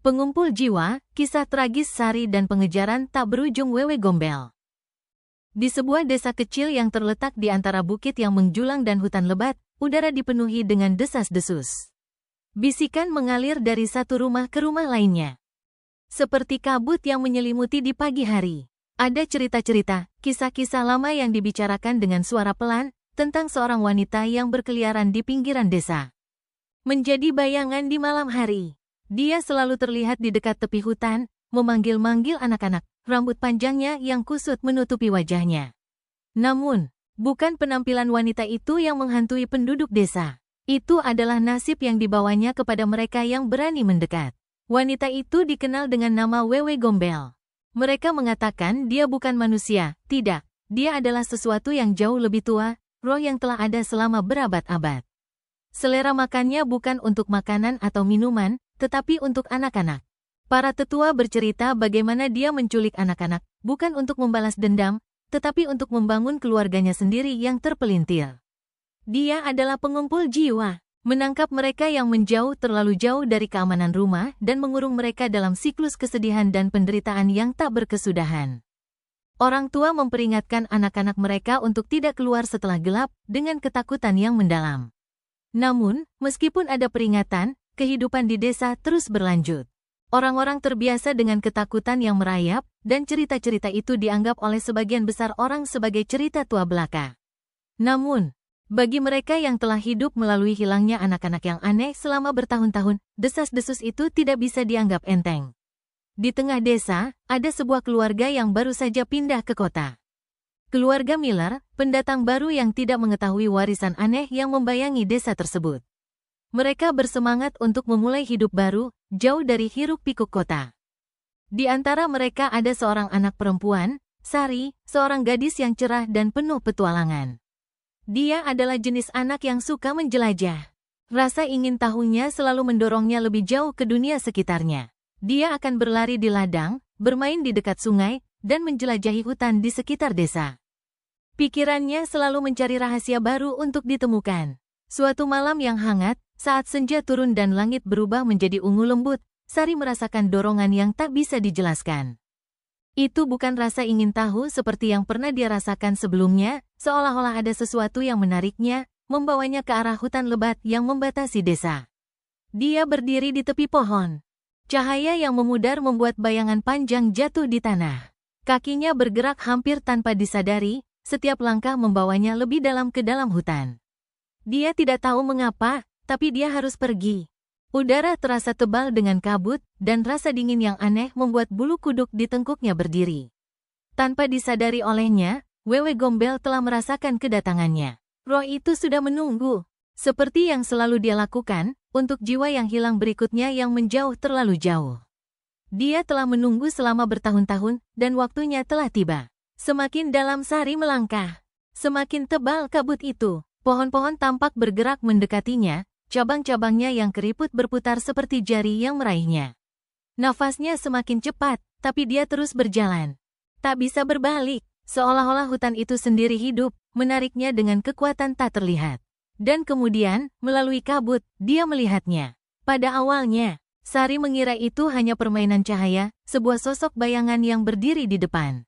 Pengumpul jiwa, kisah tragis Sari dan pengejaran tak berujung Wewe Gombel. Di sebuah desa kecil yang terletak di antara bukit yang menjulang dan hutan lebat, udara dipenuhi dengan desas-desus. Bisikan mengalir dari satu rumah ke rumah lainnya. Seperti kabut yang menyelimuti di pagi hari. Ada cerita-cerita, kisah-kisah lama yang dibicarakan dengan suara pelan, tentang seorang wanita yang berkeliaran di pinggiran desa. Menjadi bayangan di malam hari. Dia selalu terlihat di dekat tepi hutan, memanggil-manggil anak-anak, rambut panjangnya yang kusut menutupi wajahnya. Namun, bukan penampilan wanita itu yang menghantui penduduk desa. Itu adalah nasib yang dibawanya kepada mereka yang berani mendekat. Wanita itu dikenal dengan nama Wewe Gombel. Mereka mengatakan dia bukan manusia, tidak. Dia adalah sesuatu yang jauh lebih tua, roh yang telah ada selama berabad-abad. Selera makannya bukan untuk makanan atau minuman, tetapi untuk anak-anak. Para tetua bercerita bagaimana dia menculik anak-anak, bukan untuk membalas dendam, tetapi untuk membangun keluarganya sendiri yang terpelintir. Dia adalah pengumpul jiwa, menangkap mereka yang menjauh terlalu jauh dari keamanan rumah dan mengurung mereka dalam siklus kesedihan dan penderitaan yang tak berkesudahan. Orang tua memperingatkan anak-anak mereka untuk tidak keluar setelah gelap dengan ketakutan yang mendalam. Namun, meskipun ada peringatan, kehidupan di desa terus berlanjut. Orang-orang terbiasa dengan ketakutan yang merayap, dan cerita-cerita itu dianggap oleh sebagian besar orang sebagai cerita tua belaka. Namun, bagi mereka yang telah hidup melalui hilangnya anak-anak yang aneh selama bertahun-tahun, desas-desus itu tidak bisa dianggap enteng. Di tengah desa, ada sebuah keluarga yang baru saja pindah ke kota. Keluarga Miller, pendatang baru yang tidak mengetahui warisan aneh yang membayangi desa tersebut. Mereka bersemangat untuk memulai hidup baru, jauh dari hiruk-pikuk kota. Di antara mereka ada seorang anak perempuan, Sari, seorang gadis yang cerah dan penuh petualangan. Dia adalah jenis anak yang suka menjelajah. Rasa ingin tahunya selalu mendorongnya lebih jauh ke dunia sekitarnya. Dia akan berlari di ladang, bermain di dekat sungai, dan menjelajahi hutan di sekitar desa. Pikirannya selalu mencari rahasia baru untuk ditemukan. Suatu malam yang hangat, saat senja turun dan langit berubah menjadi ungu lembut, Sari merasakan dorongan yang tak bisa dijelaskan. Itu bukan rasa ingin tahu seperti yang pernah dia rasakan sebelumnya, seolah-olah ada sesuatu yang menariknya, membawanya ke arah hutan lebat yang membatasi desa. Dia berdiri di tepi pohon. Cahaya yang memudar membuat bayangan panjang jatuh di tanah. Kakinya bergerak hampir tanpa disadari, setiap langkah membawanya lebih dalam ke dalam hutan. Dia tidak tahu mengapa, tapi dia harus pergi. Udara terasa tebal dengan kabut, dan rasa dingin yang aneh membuat bulu kuduk di tengkuknya berdiri. Tanpa disadari olehnya, Wewe Gombel telah merasakan kedatangannya. Roh itu sudah menunggu, seperti yang selalu dia lakukan, untuk jiwa yang hilang berikutnya yang menjauh terlalu jauh. Dia telah menunggu selama bertahun-tahun, dan waktunya telah tiba. Semakin dalam Sari melangkah, semakin tebal kabut itu. Pohon-pohon tampak bergerak mendekatinya, cabang-cabangnya yang keriput berputar seperti jari yang meraihnya. Nafasnya semakin cepat, tapi dia terus berjalan. Tak bisa berbalik, seolah-olah hutan itu sendiri hidup, menariknya dengan kekuatan tak terlihat. Dan kemudian, melalui kabut, dia melihatnya. Pada awalnya, Sari mengira itu hanya permainan cahaya, sebuah sosok bayangan yang berdiri di depan.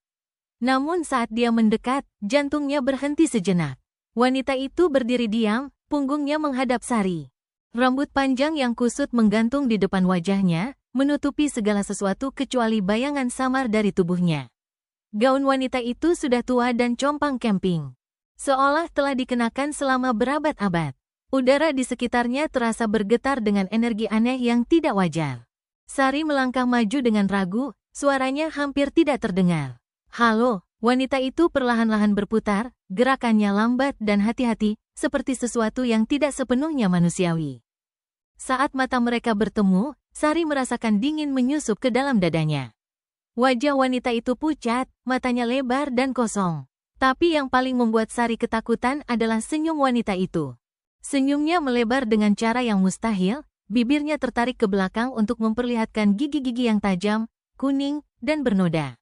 Namun saat dia mendekat, jantungnya berhenti sejenak. Wanita itu berdiri diam, punggungnya menghadap Sari. Rambut panjang yang kusut menggantung di depan wajahnya, menutupi segala sesuatu kecuali bayangan samar dari tubuhnya. Gaun wanita itu sudah tua dan compang camping. Seolah telah dikenakan selama berabad-abad. Udara di sekitarnya terasa bergetar dengan energi aneh yang tidak wajar. Sari melangkah maju dengan ragu, suaranya hampir tidak terdengar. "Halo." Wanita itu perlahan-lahan berputar, gerakannya lambat dan hati-hati, seperti sesuatu yang tidak sepenuhnya manusiawi. Saat mata mereka bertemu, Sari merasakan dingin menyusup ke dalam dadanya. Wajah wanita itu pucat, matanya lebar dan kosong. Tapi yang paling membuat Sari ketakutan adalah senyum wanita itu. Senyumnya melebar dengan cara yang mustahil, bibirnya tertarik ke belakang untuk memperlihatkan gigi-gigi yang tajam, kuning, dan bernoda.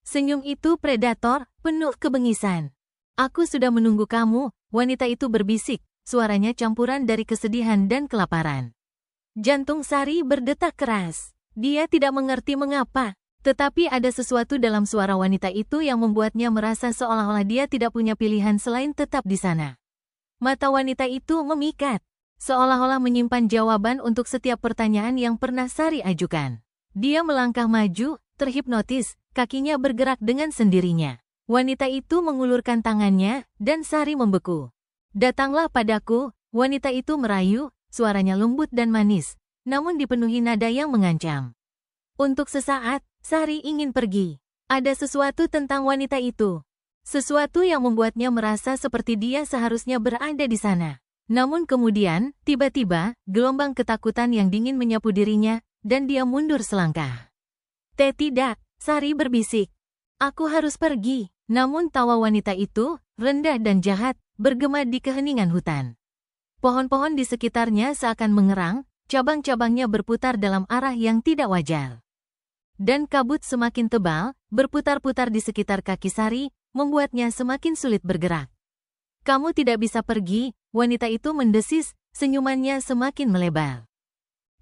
Senyum itu predator, penuh kebengisan. "Aku sudah menunggu kamu," wanita itu berbisik, suaranya campuran dari kesedihan dan kelaparan. Jantung Sari berdetak keras. Dia tidak mengerti mengapa, tetapi ada sesuatu dalam suara wanita itu yang membuatnya merasa seolah-olah dia tidak punya pilihan selain tetap di sana. Mata wanita itu memikat, seolah-olah menyimpan jawaban untuk setiap pertanyaan yang pernah Sari ajukan. Dia melangkah maju, terhipnotis, kakinya bergerak dengan sendirinya. Wanita itu mengulurkan tangannya, dan Sari membeku. "Datanglah padaku," wanita itu merayu, suaranya lembut dan manis, namun dipenuhi nada yang mengancam. Untuk sesaat, Sari ingin pergi. Ada sesuatu tentang wanita itu. Sesuatu yang membuatnya merasa seperti dia seharusnya berada di sana. Namun kemudian, tiba-tiba, gelombang ketakutan yang dingin menyapu dirinya, dan dia mundur selangkah. Tidak, Sari berbisik. "Aku harus pergi." Namun tawa wanita itu, rendah dan jahat, bergema di keheningan hutan. Pohon-pohon di sekitarnya seakan mengerang, cabang-cabangnya berputar dalam arah yang tidak wajar. Dan kabut semakin tebal, berputar-putar di sekitar kaki Sari, membuatnya semakin sulit bergerak. "Kamu tidak bisa pergi," wanita itu mendesis, senyumannya semakin melebar.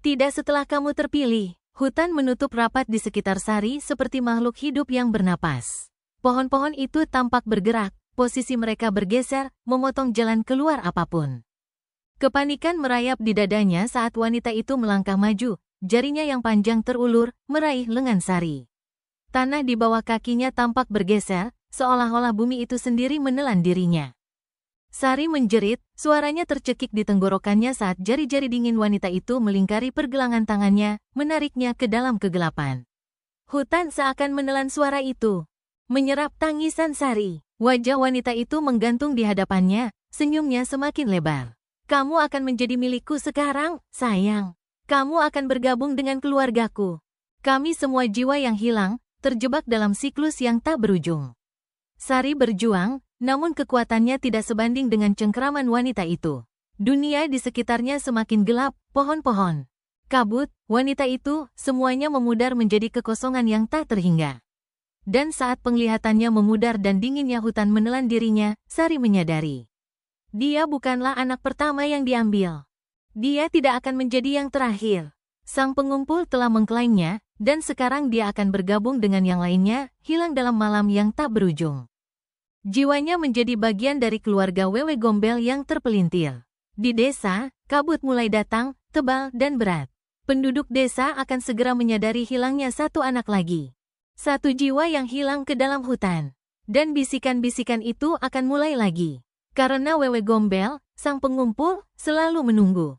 "Tidak setelah kamu terpilih." Hutan menutup rapat di sekitar Sari seperti makhluk hidup yang bernapas. Pohon-pohon itu tampak bergerak, posisi mereka bergeser, memotong jalan keluar apapun. Kepanikan merayap di dadanya saat wanita itu melangkah maju, jarinya yang panjang terulur, meraih lengan Sari. Tanah di bawah kakinya tampak bergeser, seolah-olah bumi itu sendiri menelan dirinya. Sari menjerit, suaranya tercekik di tenggorokannya saat jari-jari dingin wanita itu melingkari pergelangan tangannya, menariknya ke dalam kegelapan. Hutan seakan menelan suara itu. Menyerap tangisan Sari. Wajah wanita itu menggantung di hadapannya, senyumnya semakin lebar. "Kamu akan menjadi milikku sekarang, sayang. Kamu akan bergabung dengan keluargaku. Kami semua jiwa yang hilang, terjebak dalam siklus yang tak berujung." Sari berjuang, namun kekuatannya tidak sebanding dengan cengkeraman wanita itu. Dunia di sekitarnya semakin gelap, pohon-pohon, kabut, wanita itu, semuanya memudar menjadi kekosongan yang tak terhingga. Dan saat penglihatannya memudar dan dinginnya hutan menelan dirinya, Sari menyadari. Dia bukanlah anak pertama yang diambil. Dia tidak akan menjadi yang terakhir. Sang pengumpul telah mengklaimnya, dan sekarang dia akan bergabung dengan yang lainnya, hilang dalam malam yang tak berujung. Jiwanya menjadi bagian dari keluarga Wewe Gombel yang terpelintir. Di desa, kabut mulai datang, tebal dan berat. Penduduk desa akan segera menyadari hilangnya satu anak lagi. Satu jiwa yang hilang ke dalam hutan. Dan bisikan-bisikan itu akan mulai lagi. Karena Wewe Gombel, sang pengumpul, selalu menunggu.